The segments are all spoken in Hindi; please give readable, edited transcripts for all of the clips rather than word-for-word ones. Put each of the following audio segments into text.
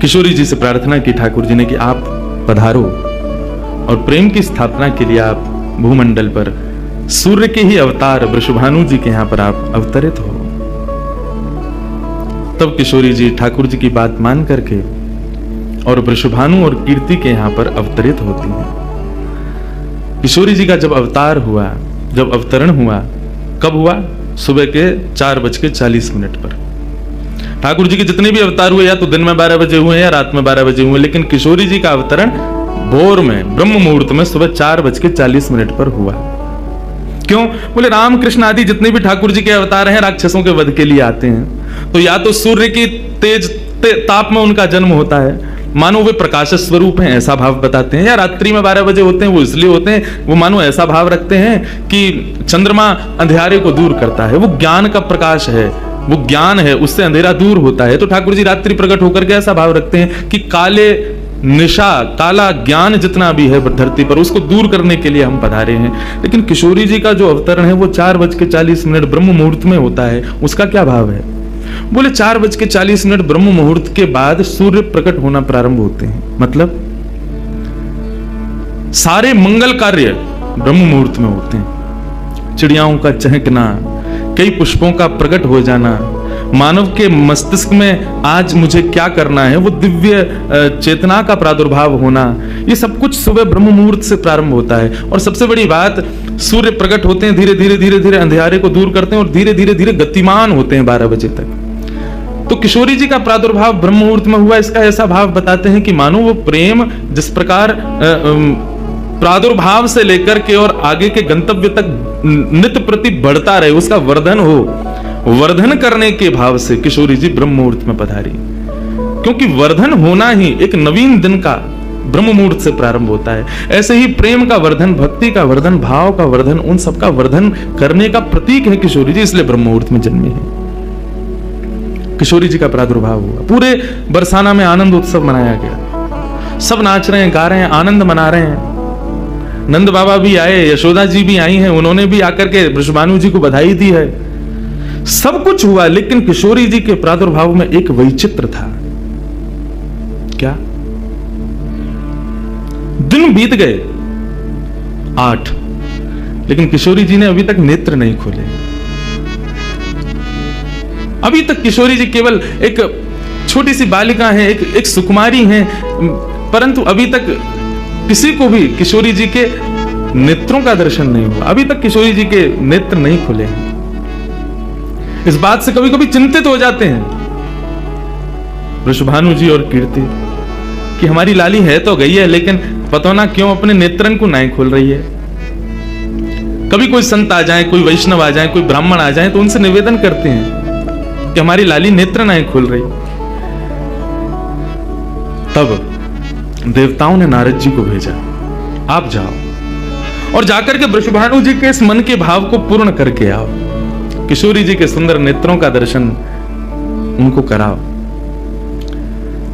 किशोरी जी से प्रार्थना की ठाकुर जी ने कि आप पधारो और प्रेम की स्थापना के लिए आप भूमंडल पर सूर्य के ही अवतार वृषभानु जी के यहां पर आप अवतरित हो। तब किशोरी जी ठाकुर जी की बात मान करके और वृषभानु और कीर्ति के यहां पर अवतरित होती हैं। किशोरी जी का जब अवतार हुआ, जब अवतरण हुआ, कब हुआ? सुबह के 4:40 पर। ठाकुर जी के जितने भी अवतार हुए या तो दिन में 12 बजे हुए या रात में 12 बजे हुए, लेकिन किशोरी जी का अवतरण भोर में ब्रह्म मुहूर्त में सुबह 4:40 पर हुआ। क्यों? बोले रामकृष्ण आदि जितने भी ठाकुर जी के अवतार हैं राक्षसों के वध के लिए आते हैं, तो या तो सूर्य की तेज ताप में उनका जन्म होता है, मानो वे प्रकाश स्वरूप हैं ऐसा भाव बताते हैं, या रात्रि में 12 बजे होते हैं, वो इसलिए होते हैं वो मानो ऐसा भाव रखते हैं कि चंद्रमा अंधेरे को दूर करता है, वो ज्ञान का प्रकाश है, वो ज्ञान है, उससे अंधेरा दूर होता है। तो ठाकुर जी रात्रि प्रकट होकर के ऐसा भाव रखते हैं कि काले निशा, काला ज्ञान जितना भी है धरती पर, उसको दूर करने के लिए हम पधारे हैं। लेकिन किशोरी जी का जो अवतरण है वो 4:40 ब्रह्म मुहूर्त में होता है। उसका क्या भाव है? बोले 4:40 ब्रह्म मुहूर्त के बाद सूर्य प्रकट होना प्रारंभ होते हैं। मतलब सारे मंगल कार्य ब्रह्म मुहूर्त में होते हैं। चिड़ियाओं का चहकना, कई पुष्पों का प्रकट हो जाना, मानव के मस्तिष्क में आज मुझे क्या करना है, वो दिव्य चेतना का प्रादुर्भाव होना, ये सब कुछ सुबह ब्रह्म मुहूर्त से प्रारंभ होता है। और सबसे बड़ी बात, सूर्य प्रकट होते हैं, धीरे धीरे धीरे धीरे अंधेरे को दूर करते हैं और धीरे धीरे धीरे गतिमान होते हैं 12 बजे तक। तो किशोरी जी का प्रादुर्भाव ब्रह्म मुहूर्त में हुआ, इसका ऐसा भाव बताते हैं कि मानो वो प्रेम जिस प्रकार प्रादुर्भाव से लेकर के और आगे के गंतव्य तक नित्य प्रति बढ़ता रहे, उसका वर्धन हो, वर्धन करने के भाव से किशोरी जी ब्रह्म मुहूर्त में पधारी। क्योंकि वर्धन होना ही एक नवीन दिन का ब्रह्म मुहूर्त से प्रारंभ होता है। ऐसे ही प्रेम का वर्धन, भक्ति का वर्धन, भाव का वर्धन, उन सबका वर्धन करने का प्रतीक है किशोरी जी, इसलिए ब्रह्म मुहूर्त में जन्मी है। किशोरी जी का प्रादुर्भाव हुआ, पूरे बरसाना में आनंद उत्सव मनाया गया, सब नाच रहे हैं, गा रहे हैं, आनंद मना रहे हैं। नंद बाबा भी आए, यशोदा जी भी आई हैं, उन्होंने भी आकर के वृषभानु जी को बधाई दी है, सब कुछ हुआ। लेकिन किशोरी जी के प्रादुर्भाव में एक वैचित्र था। क्या? दिन बीत गए 8, लेकिन किशोरी जी ने अभी तक नेत्र नहीं खोले। अभी तक किशोरी जी केवल एक छोटी सी बालिका हैं, एक सुकुमारी हैं, परंतु अभी तक किसी को भी किशोरी जी के नेत्रों का दर्शन नहीं हुआ। अभी तक किशोरी जी के नेत्र नहीं खुले हैं। इस बात से कभी कभी चिंतित हो जाते हैं वृषभानु जी और कीर्ति कि हमारी लाली है तो गई है, लेकिन पता ना क्यों अपने नेत्रन को नहीं खोल रही है। कभी कोई संत आ जाए, कोई वैष्णव आ जाए, कोई ब्राह्मण आ जाए, तो उनसे निवेदन करते हैं कि हमारी लाली नेत्र नहीं खोल रही। तब देवताओं ने नारद जी को भेजा, आप जाओ और जाकर के वृषभानु जी के इस मन के भाव को पूर्ण करके आओ, किशोरी जी के सुंदर नेत्रों का दर्शन उनको कराओ।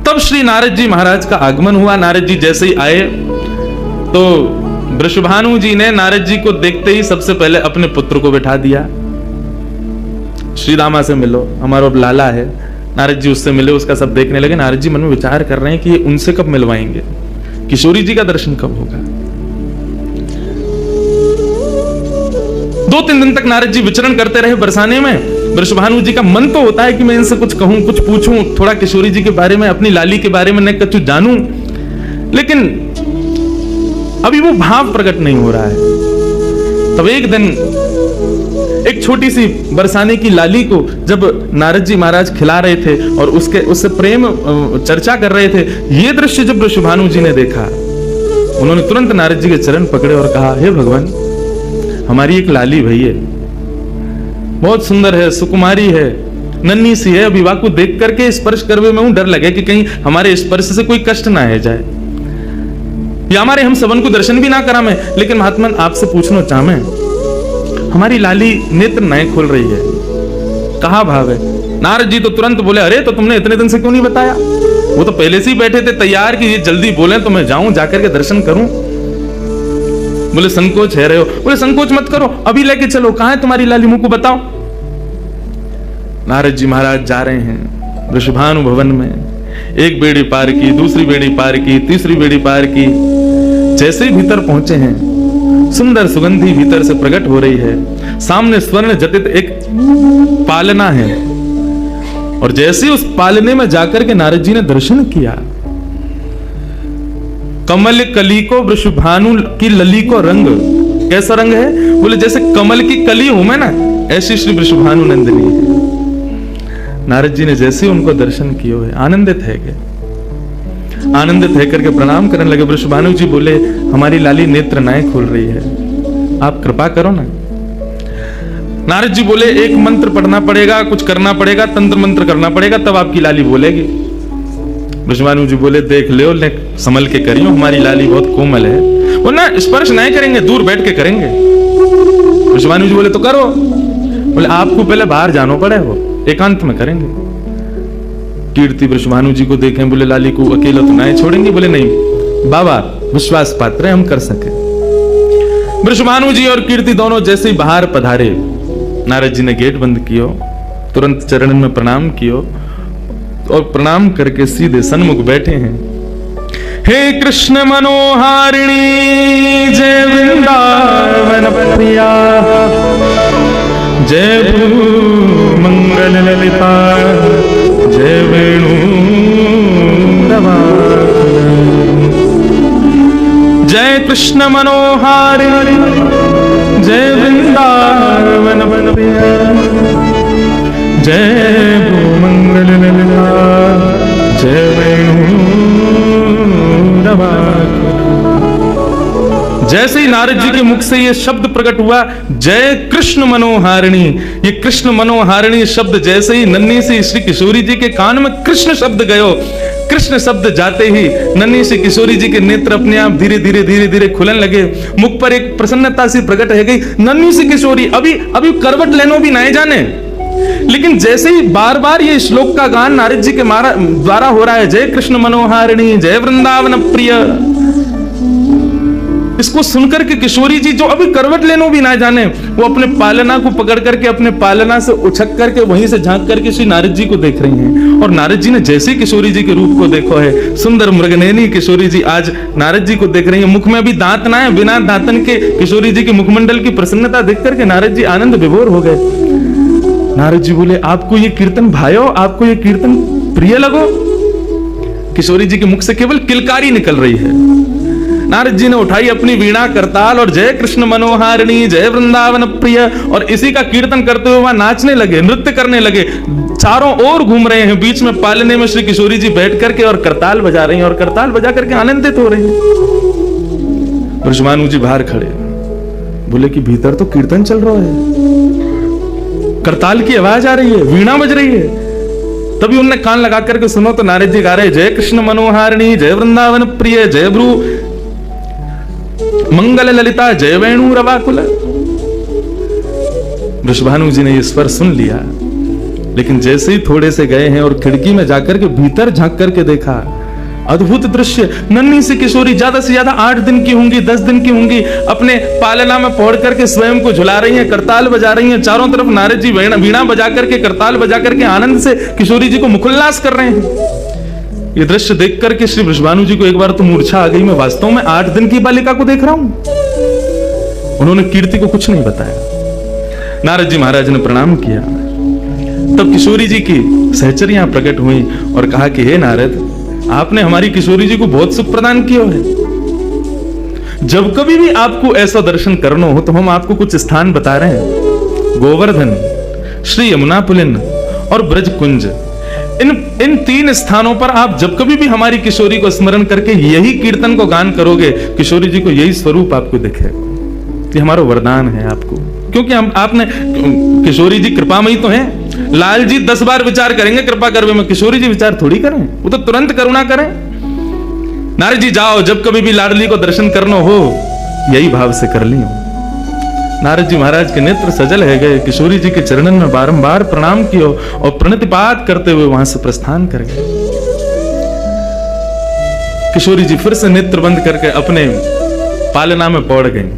तब श्री नारद जी महाराज का आगमन हुआ। नारद जी जैसे ही आए तो वृषभानु जी ने नारद जी को देखते ही सबसे पहले अपने पुत्र को बैठा दिया। श्री रामा से मिलो, हमारा अब लाला है। नारद जी उससे मिले, उसका सब देखने लगे। नारद जी मन में विचार कर रहे हैं कि ये उनसे कब मिलवाएंगे, किशोरी जी का दर्शन कब होगा। 2-3 दिन तक नारद जी विचरण करते रहे बरसाने में। वृषभानु जी का मन तो होता है कि मैं इनसे कुछ कहूं, कुछ पूछूं, थोड़ा किशोरी जी के बारे में, अपनी लाली के बारे में न कुछ जानूं, लेकिन अभी वो भाव प्रकट नहीं हो रहा है। तब एक दिन एक छोटी सी बरसाने की लाली को जब नारद जी महाराज खिला रहे थे और उससे प्रेम चर्चा कर रहे थे, ये दृश्य जब वृषभानु जी ने देखा, उन्होंने तुरंत नारद जी के चरण पकड़े और कहा, हे भगवान, हमारी एक लाली भई है, बहुत सुंदर है, सुकुमारी है, नन्ही सी है। अभी को देख करके स्पर्श करवे में डर लगे कि कहीं हमारे स्पर्श से कोई कष्ट ना आ जाए, या हमारे हम सबन को दर्शन भी ना करा में। लेकिन महात्मन आपसे पूछना चाहे, हमारी लाली नेत्र नहीं खोल रही है, कहा भाव है? नारद जी तो तुरंत बोले, अरे तो तुमने इतने दिन से क्यों नहीं बताया? वो तो पहले से ही बैठे थे तैयार कि ये जल्दी बोले तो मैं जाऊं, जाकर के दर्शन करूं। बोले संकोच है रहे हो? बोले संकोच मत करो, अभी लेके चलो, कहां है तुम्हारी लाली, मुंह को बताओ। नारद जी महाराज जा रहे हैं वृषभानु भवन में। एक बेड़ी पार की, दूसरी बेड़ी पार की, तीसरी बेड़ी पार की। जैसे ही भीतर पहुंचे हैं, सुंदर सुगंधी भीतर से प्रकट हो रही है। सामने स्वर्ण जटित एक पालना है, और जैसे ही उस पालने में जाकर के नारद जी ने दर्शन किया, कमल कली को वृषभानु की लली को रंग। कैसा रंग है? बोले जैसे कमल की कली हूं मैं ना, ऐसी श्री वृषभानु नंदिनी है। नारद जी ने जैसे ही उनको दर्शन किए हुए आनंदित है गए, आनंदित है करके प्रणाम करने लगे। वृषभानु जी बोले, हमारी लाली नेत्र नाएं खोल रही है, आप कृपा करो ना। नारद जी बोले, एक मंत्र पढ़ना पड़ेगा, कुछ करना पड़ेगा, तंत्र मंत्र करना पड़ेगा, तब आपकी लाली बोलेगी। वृषभानु जी बोले, देख लो, संभल के करियो, हमारी लाली बहुत कोमल है, वो ना स्पर्श नहीं करेंगे, दूर बैठ के करेंगे। वृषभानु जी बोले, तो करो। बोले, आपको पहले बाहर जानो पड़े, वो एकांत में करेंगे। कीर्ति वृषभानु जी को देखें, बोले, लाली को अकेला तो नहीं छोड़ेंगे? बोले, नहीं बाबा, विश्वास पात्र है, हम कर सके। वृषभानु जी और कीर्ति दोनों जैसे ही बाहर पधारे, नारद जी ने गेट बंद कियो, तुरंत चरण में प्रणाम कियो, और प्रणाम करके सीधे सन्मुख बैठे हैं। हे कृष्ण मनोहारिणी जय वृंदावन प्रिया, जय भू मंगल ललिता, जय वेणु जय कृष्ण मनोहारिणी जय वृंदावन प्रिया, जय भू मंगल ललिता, जय वेणु। जैसे ही नारद जी के मुख से यह शब्द प्रकट हुआ, जय कृष्ण मनोहारिणी, ये कृष्ण मनोहारिणी शब्द जैसे ही नन्ही सी श्री किशोरी जी के कान में कृष्ण शब्द गयो, कृष्ण शब्द जाते ही नन्ही सी किशोरी जी के नेत्र अपने आप धीरे धीरे धीरे धीरे खुलने लगे। मुख पर एक प्रसन्नता सी प्रकट हो गई। नन्ही सी किशोरी अभी करवट लेनो भी नहीं जाने, लेकिन जैसे ही बार बार ये श्लोक का गान नारद जी के द्वारा हो रहा है, जय कृष्ण मनोहारिणी जय वृंदावन प्रिय, इसको सुनकर के किशोरी जी जो अभी करवट लेनो भी ना जाने, वो अपने पालना को पकड़ करके अपने पालना से उछक करके वहीं से झांक करके श्री नारद जी को देख रही हैं। और नारद जी ने जैसे ही किशोरी जी के रूप को देखो है, सुंदर मृगनयनी किशोरी जी आज नारद जी को देख रही है। मुख में भी दांत ना है, बिना दांतन के किशोरी जी के मुखमंडल की प्रसन्नता देख करके नारद जी आनंद विभोर हो गए। नारद जी बोले, आपको ये कीर्तन भायो, आपको ये कीर्तन प्रिय लगो? किशोरी जी के मुख से केवल किलकारी निकल रही है। नारद जी ने उठाई अपनी वीणा करताल और जय कृष्ण मनोहारिणी जय वृंदावन प्रिय, और इसी का कीर्तन करते हुए वहां नाचने लगे, नृत्य करने लगे। चारों ओर घूम रहे हैं, बीच में पालने में श्री किशोरी जी बैठ करके और करताल बजा रही हैं, और करताल बजा करके आनंदित हो रही हैं। वृषभानु जी बाहर खड़े बोले कि भीतर तो कीर्तन चल रहा है, करताल की आवाज आ रही है, वीणा बज रही है। तभी उनने कान लगा करके सुनो तो नारद जी गा रहे, जय कृष्ण मनोहारिणी जय वृंदावन प्रिय, जय भ्रू मंगल ललिता, जय वेणु रवाकुल। वृषभानु जी ने ये स्वर सुन लिया, लेकिन जैसे ही थोड़े से गए हैं और खिड़की में जाकर के भीतर झांक करके देखा, अद्भुत दृश्य। नन्ही सी किशोरी, ज्यादा से ज्यादा 8 दिन की होंगी, 10 दिन की होंगी, अपने पालना में पहुंच करके स्वयं को झुला रही हैं, करताल बजा रही हैं। चारों तरफ नारद जी वीणा बजा करके, करताल बजा करके आनंद से किशोरी जी को मुखोल्लास कर रहे हैं। ये दृश्य देख करके श्री वृषभानु जी को एक बार तो मूर्छा आ गई, मैं वास्तव में 8 दिन की बालिका को देख रहा हूं। उन्होंने कीर्ति को कुछ नहीं बताया। नारद जी महाराज ने प्रणाम किया, तब किशोरी जी की सहचरियां प्रकट हुई और कहा कि हे नारद, आपने हमारी किशोरी जी को बहुत सुख प्रदान किया है। जब कभी भी आपको ऐसा दर्शन करना हो तो हम आपको कुछ स्थान बता रहे हैं। गोवर्धन, श्री यमुना पुलिन और ब्रज कुंज, इन 3 स्थानों पर आप जब कभी भी हमारी किशोरी को स्मरण करके यही कीर्तन को गान करोगे, किशोरी जी को यही स्वरूप आपको दिखेगा। ये हमारा वरदान है आपको, क्योंकि आपने किशोरी जी कृपामयी तो हैं। लाल जी 10 बार विचार करेंगे कृपा करवे में, किशोरी जी विचार थोड़ी करें, वो तो तुरंत करुणा करें। नारद जी जाओ, जब कभी भी लाडली को दर्शन करना हो यही भाव से कर लियो। नारद जी महाराज के नेत्र सजल है गए, किशोरी जी के चरणन में बारंबार प्रणाम कियो और प्रणतिपात करते हुए वहां से प्रस्थान कर गए। किशोरी जी फिर से नेत्र बंद करके अपने पालना में पौड़ गई।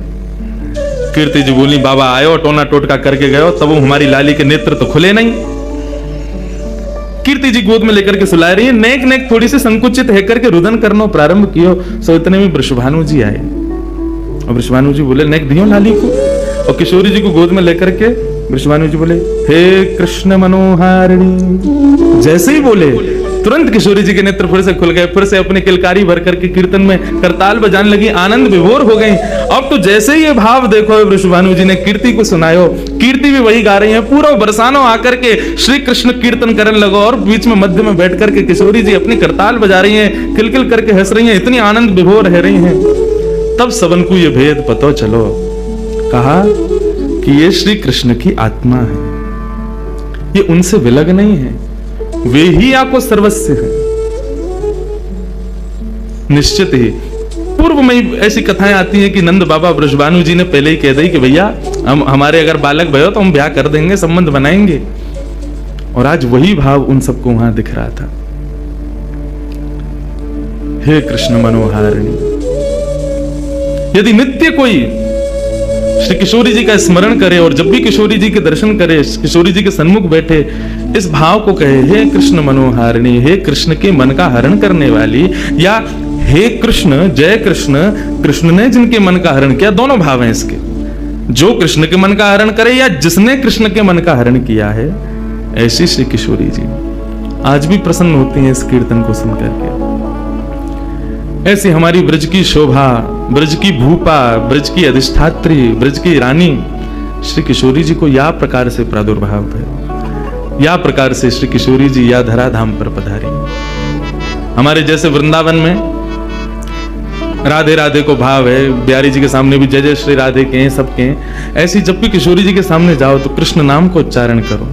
कीर्ति जी बोली, बाबा आयो, टोना टोटका करके गयो, तब हमारी लाली के नेत्र तो खुले नहीं। कीर्ति जी गोद में लेकर के सुला रही है। नेक नेक थोड़ी सी संकुचित है करके रुदन करना प्रारंभ कियो। सो इतने में वृषभानु जी आए और वृषभानु जी बोले नेक दियो लाली को, और किशोरी जी को गोद में लेकर के वृषभानु जी बोले हे कृष्ण मनोहारिणी। जैसे ही बोले तुरंत किशोरी जी के नेत्र फिर से खुल गए, फिर से अपने किलकारी भर करके कीर्तन में करताल बजाने लगी, आनंद विभोर हो गई। अब तो जैसे ही ये भाव देखो वृषभानु जी ने कीर्ति को सुनायो, कीर्ति भी वही गा रही है, पूरा बरसानो आकर के श्री कृष्ण कीर्तन करने लगो और बीच में मध्य में बैठ करके किशोरी जी अपनी करताल बजा रही हैं, किलकिल करके हंस रही हैं, इतनी आनंद विभोर रह रही हैं। तब सबन को ये भेद पतो चलो, कहा कि ये श्री कृष्ण की आत्मा है, ये उनसे विलग नहीं है, वे ही आपको सर्वस्व है। निश्चित ही पूर्व में ऐसी कथाएं आती हैं कि नंद बाबा वृषभानु जी ने पहले ही कह दी कि भैया हमारे अगर बालक भयो तो हम ब्याह कर देंगे, संबंध बनाएंगे। और आज वही भाव उन सबको वहां दिख रहा था। हे कृष्ण मनोहारिणी, यदि नित्य कोई श्री किशोरी जी का स्मरण करे और जब भी किशोरी जी के दर्शन करे, किशोरी जी के सन्मुख बैठे, इस भाव को कहे हे कृष्ण मनोहारिणी, हे कृष्ण के मन का हरण करने वाली, या हे कृष्ण जय कृष्ण, कृष्ण ने जिनके मन का हरण किया, दोनों भाव हैं इसके। जो कृष्ण के मन का हरण करे या जिसने कृष्ण के मन का हरण किया है, ऐसी श्री किशोरी जी आज भी प्रसन्न होती हैं इस कीर्तन को सुनकर के। ऐसी हमारी ब्रज की शोभा, ब्रज की भूपा, ब्रज की अधिष्ठात्री, ब्रज की रानी श्री किशोरी जी को या प्रकार से प्रादुर्भाव है, या प्रकार से श्री किशोरी जी या धराधाम पर पधारी। हमारे जैसे वृंदावन में राधे राधे को भाव है, बिहारी जी के सामने भी जय जय श्री राधे के हैं, सबके हैं। ऐसी जब भी किशोरी जी के सामने जाओ तो कृष्ण नाम को उच्चारण करो।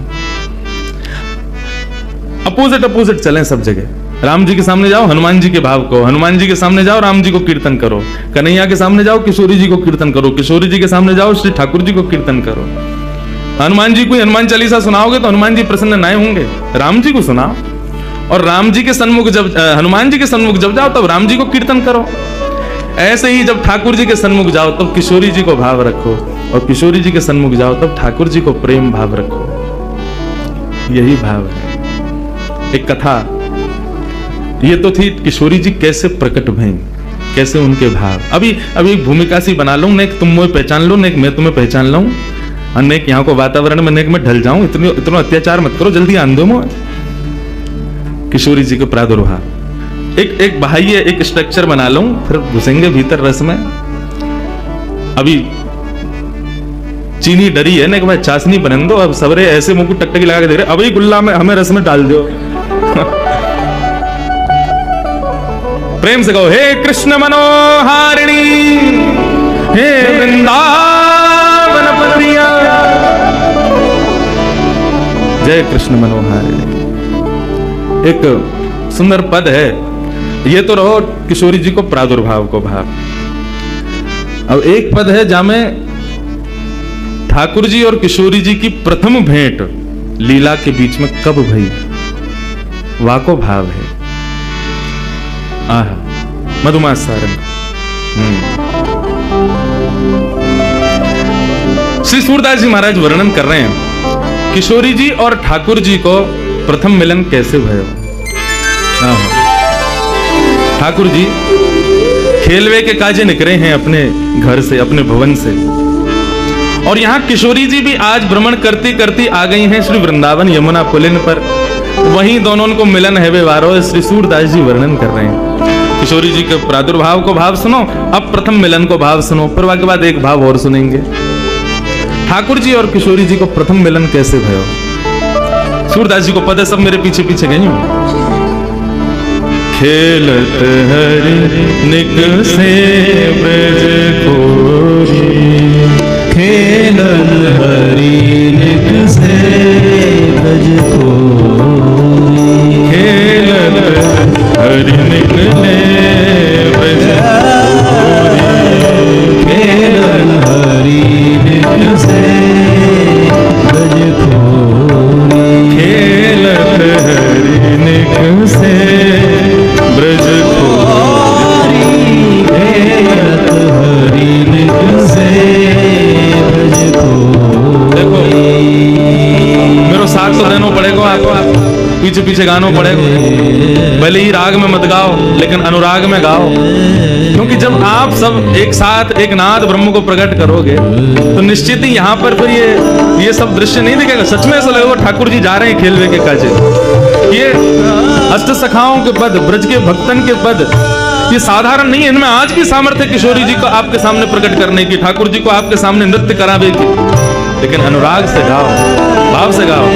अपोजिट अपोजिट चलें सब जगह। राम जी के सामने जाओ हनुमान जी के भाव को, हनुमान जी के सामने जाओ राम जी को कीर्तन करो, कन्हैया के सामने जाओ किशोरी जी को कीर्तन करो, किशोरी जी के सामने जाओ श्री ठाकुर जी को कीर्तन करो। हनुमान जी को हनुमान चालीसा सुनाओगे तो हनुमान जी प्रसन्न नहीं होंगे, राम जी को सुनाओ। और राम जी के सन्मुख जब हनुमान जी के सन्मुख जब जाओ तब राम जी को कीर्तन करो। ऐसे ही जब ठाकुर जी के सन्मुख जाओ तब किशोरी जी को भाव रखो, और किशोरी जी के सन्मुख जाओ तब ठाकुर जी को प्रेम भाव रखो। यही भाव है। एक कथा ये तो थी किशोरी जी कैसे प्रकट भई, कैसे उनके भाव। अभी एक भूमिका सी बना लूं, नेक तुम मुझे पहचान लो, नेक मैं तुम्हें पहचान लूं, और नेक यहाँ को वातावरण में नेक में ढल जाऊं। इतना अत्याचार मत करो, जल्दी आन दो मुझे। किशोरी जी के प्रादुर्भाव एक बाह्य एक स्ट्रक्चर बना लूं, फिर घुसेंगे भीतर रस में। अभी चीनी डरी है ना कि भाई चाशनी बन दो, अब सबरे ऐसे मुंह को टकटकी लगा के दे रहे, अभी गुल्ला में हमें रस में डाल दो। प्रेम से कहो हे कृष्ण मनोहारिणी, हे वृंदावन प्रिया, जय कृष्ण मनोहारिणी। एक सुंदर पद है ये, तो रहो किशोरी जी को प्रादुर्भाव को भाव। अब एक पद है जहां में ठाकुर जी और किशोरी जी की प्रथम भेंट लीला के बीच में कब भई, वाको भाव है। आहा मधुमास सारंग। श्री सूरदास जी महाराज वर्णन कर रहे हैं किशोरी जी और ठाकुर जी को प्रथम मिलन कैसे भयो। ठाकुर जी खेलवे के काजे निकले हैं अपने घर से, अपने भवन से, और यहाँ किशोरी जी भी आज भ्रमण करती करती आ गई हैं श्री वृंदावन यमुना पुलिन पर। वहीं दोनों को मिलन है वे वारो, श्री सूरदास जी वर्णन कर रहे हैं। किशोरी जी के प्रादुर्भाव को भाव सुनो, अब प्रथम मिलन को भाव सुनो, फिर के बाद एक भाव और सुनेंगे। ठाकुर जी और किशोरी जी को प्रथम मिलन कैसे भयो। सूरदास जी को पता, सब मेरे पीछे पीछे गई हूं। खेलत हरि निकसे ब्रज कोरी, खेलत हरि निकसे ब्रज कोरी, खेलत हरि निकले ब्रज कोरी, खेलत हरि निकसे ब्रज कोरी, खेलत हरि निकसे ब्रज कोरी, खेलत हरि निकसे ब्रज कोरी। देखो मेरे साथ तो देना पड़ेगा आपको, पीछे पीछे पीछे गानों पड़ेगा, भले ही राग में मत गाओ लेकिन अनुराग में गाओ, क्योंकि जब आप सब एक साथ एक नाद ब्रह्म को प्रकट करोगे तो निश्चित ही यहाँ पर फिर ये सब दृश्य नहीं दिखेगा। सच में ऐसा लगेगा ठाकुर जी जा रहे हैं खेलवे के काजे। ये अष्ट सखाओं के पद, ब्रज के भक्तन के पद, ये साधारण नहीं है, इनमें आज की सामर्थ्य किशोरी जी को आपके सामने प्रकट करने की, ठाकुर जी को आपके सामने नृत्य करावेगी, लेकिन अनुराग से गाओ, भाव से गाओ।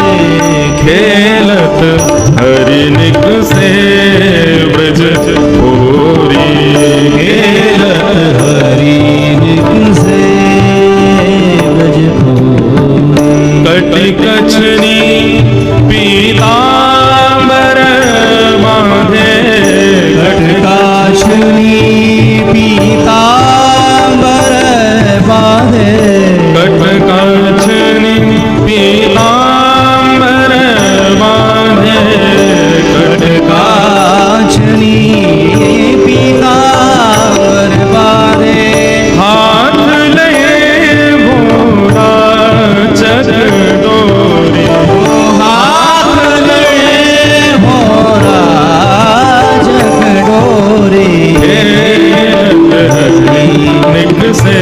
खेलत हरि निक से ब्रज भोरी, खेलत हरि निक से ब्रज भोरी, कटि कछनी पीतांबर बांधे, कटकाशनी पीतांबर बांधे, कटकाछनी पीतांबर बांधे, कटकाछनी पीतांबर बांधे, हाथ लये भोला चकडोरी, हाथ लये भोला चकडोरी, निक से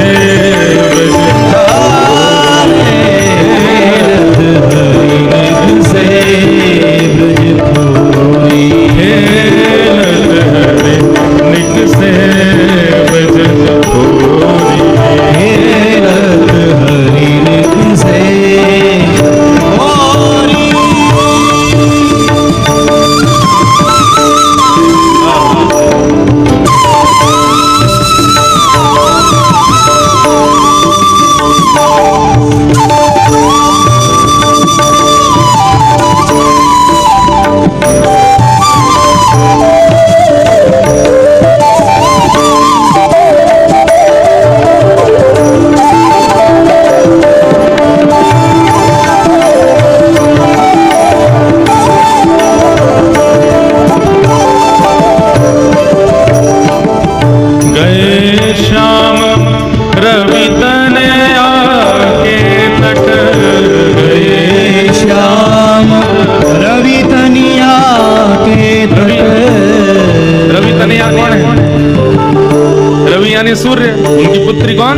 सूर्य, उनकी पुत्री कौन?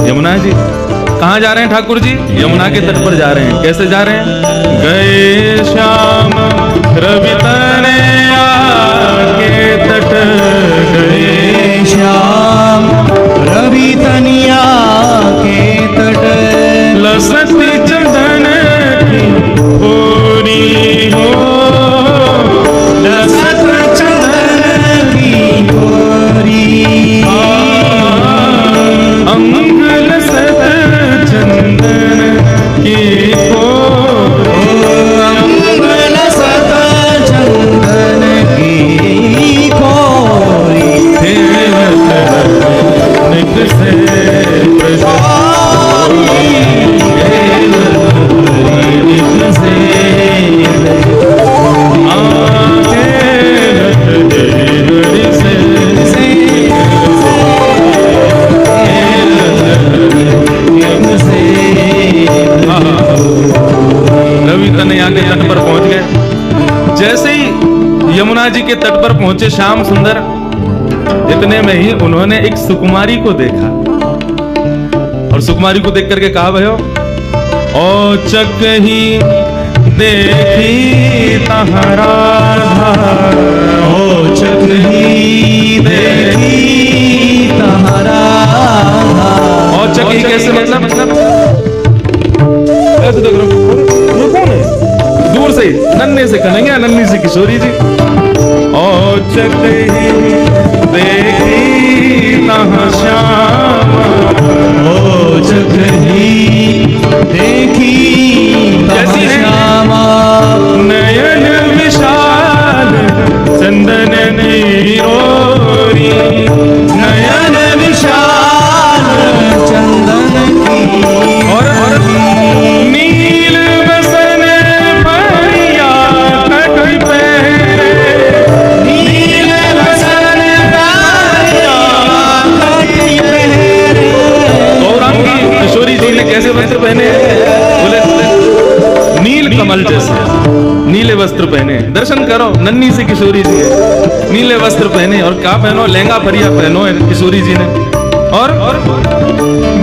यमुना जी। कहाँ जा रहे हैं ठाकुर जी? यमुना के तट पर जा रहे हैं। कैसे जा रहे हैं? गए श्याम रवि तनया के तट, गए श्याम रवि तनिया के तट, लसती चंदन की होरी हो, लसत चंदन की होरी, अंग लसत चंदन की होरी, अंग लसत चंदन की होरी, निक से ब्रज भोरी, निक से रवि तनया के तट पर पहुंच गए। जैसे ही यमुना जी के तट पर पहुंचे श्याम सुंदर, इतने में ही उन्होंने एक सुकुमारी को देखा और सुकुमारी को देख करके कहा, भयो ओ चक ही देखी तहरा, ओ चक ही देखी तहरा, और चक ही कैसे मतलब ऐसे देख रहे हो, ये कौन है? दूर से नन्हे से कन्हैया, नन्ही से किशोरी जी। और चक ही देखी तहाँ श्याम, ओ चक ही देखी कैसी है? श्यामा, नयन विशाल चंदन नीरोरी, नयन विशाल चंदन की, और नील बसन परिया कट पहरे, नील बसन परिया कट पहरे। गौरांग की किशोरी जी ने कैसे वस्त्र पहने? बोले नील कमल जैसे नीले वस्त्र पहने, दर्शन करो, नन्ही सी किशोरी जी है, नीले वस्त्र पहने और क्या पहनो, लहंगा फरिया पहनो है किशोरी जी ने, और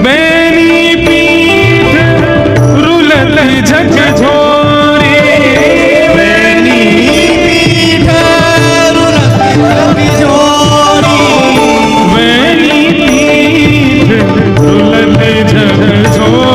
बैनी पीठ रुलत झकझोरी, बैनी पीठ रुलत झकझोरी, बैनी पीठ रुलत झकझोरी,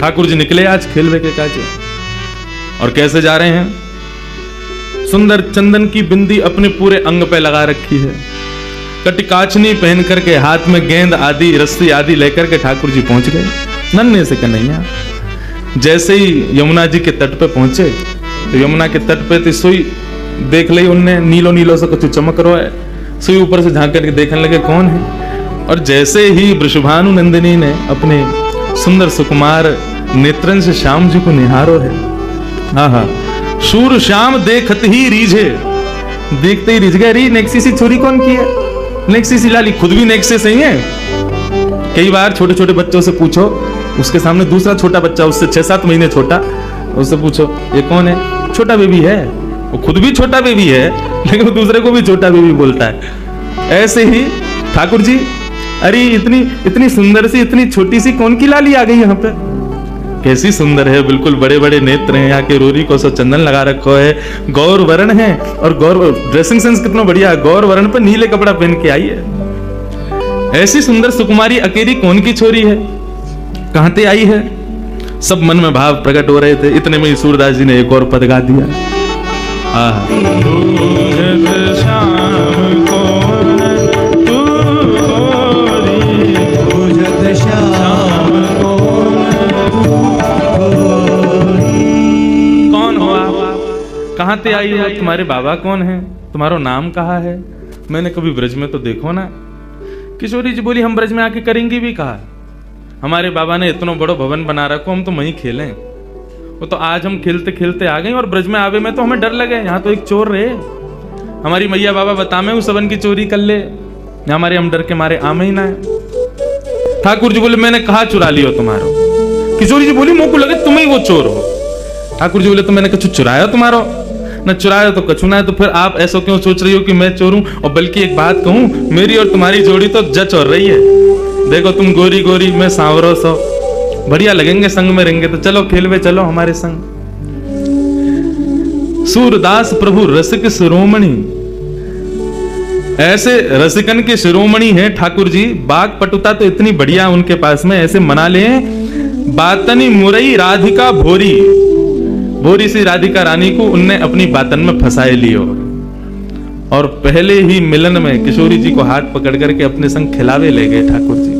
ठाकुर जी निकले आज खेलवे के काजे, और कैसे जा रहे हैं? सुंदर चंदन की बिंदी अपने पूरे अंग पे लगा रखी है, कटिकाचनी पहन करके हाथ में गेंद आदि रस्सी आदि लेकर के ठाकुर जी पहुंच गए नन्हे से कन्हैया। जैसे ही यमुना जी के तट पे पहुंचे तो यमुना के तट पे थी सुई देख ली उनने, नीलो नीलो से कुछ चमक रहा है, सुई ऊपर से झांक करके देखने लगे कौन है, और जैसे ही वृषभानु नंदिनी ने अपने सुंदर सुकुमार नेत्रन से श्याम जी को निहारो है, हाँ शूर श्याम देखत ही रीझे, देखते ही रिझ गए, री नेक्सी सी चोरी कौन की है? नेक्सी सी लाली खुद भी नेक्से सही है। कई बार छोटे छोटे बच्चों से पूछो, उसके सामने दूसरा छोटा बच्चा उससे 6-7 महीने छोटा, उससे पूछो ये कौन है? छोटा बेबी है, वो खुद भी छोटा बेबी है लेकिन वो दूसरे को भी छोटा बेबी बोलता है। ऐसे ही ठाकुर जी, अरे इतनी सुंदर सी इतनी छोटी सी कौन की लाली आ गई यहाँ पे? कैसी सुंदर है, बिल्कुल बड़े बड़े नेत्र हैं, यहाँ के रोरी को सो चंदन लगा रखो है, गौर वर्ण है, और गौर ड्रेसिंग सेंस कितना बढ़िया है, गौर वर्ण पर नीले कपड़ा पहन के आई है। ऐसी सुंदर सुकुमारी अकेली कौन की छोरी है, कहां से आई है? सब मन में भाव प्रकट हो रहे थे। इतने में सूरदास जी ने एक और पद गा दिया, कहाँ से आई हो? तुम्हारे बाबा कौन है? तुम्हारा नाम कहाँ है? मैंने कभी ब्रज में तो देखो ना। किशोरी जी बोली, हम ब्रज में आके करेंगे भी कहा? हमारे बाबा ने इतना बड़ा भवन बना रखो, हम तो वहीं खेलें। वो तो आज हम खेलते खेलते आ गए और ब्रज में आवे में तो हमें डर लगे, यहाँ तो एक चोर रहे। हमारी मैया बाबा बता में उस सबन की चोरी कर ले, हमारे हम डर के मारे आम ही ना है। ठाकुर जी बोले, मैंने कहा चुरा लियो तुम्हारो? किशोरी जी बोली, मुझको लगे तुम ही वो चोर हो। ठाकुर जी बोले, तो मैंने कुछ चुराया तुम्हारो? न चुराया तो कछु ना है, तो फिर आप ऐसा क्यों सोच रही हो कि मैं चोर हूं? और बल्कि एक बात कहूं, मेरी और तुम्हारी जोड़ी तो जच हो रही है। देखो तुम गोरी गोरी, मैं सांवरो सो, बढ़िया लगेंगे संग में रहेंगे, तो चलो खेलवे चलो हमारे संग। सूरदास प्रभु रसिक शिरोमणि, ऐसे रसिकन के शिरोमणि हैं ठाकुर जी। बाग पटुता तो इतनी बढ़िया उनके पास में, ऐसे मना ले। बातनी मुरई राधिका भोरी, भोरी सी राधिका रानी को उनने अपनी बातन में फंसाए लियो, और पहले ही मिलन में किशोरी जी को हाथ पकड़ करके अपने संग खिलावे ले गए ठाकुर जी।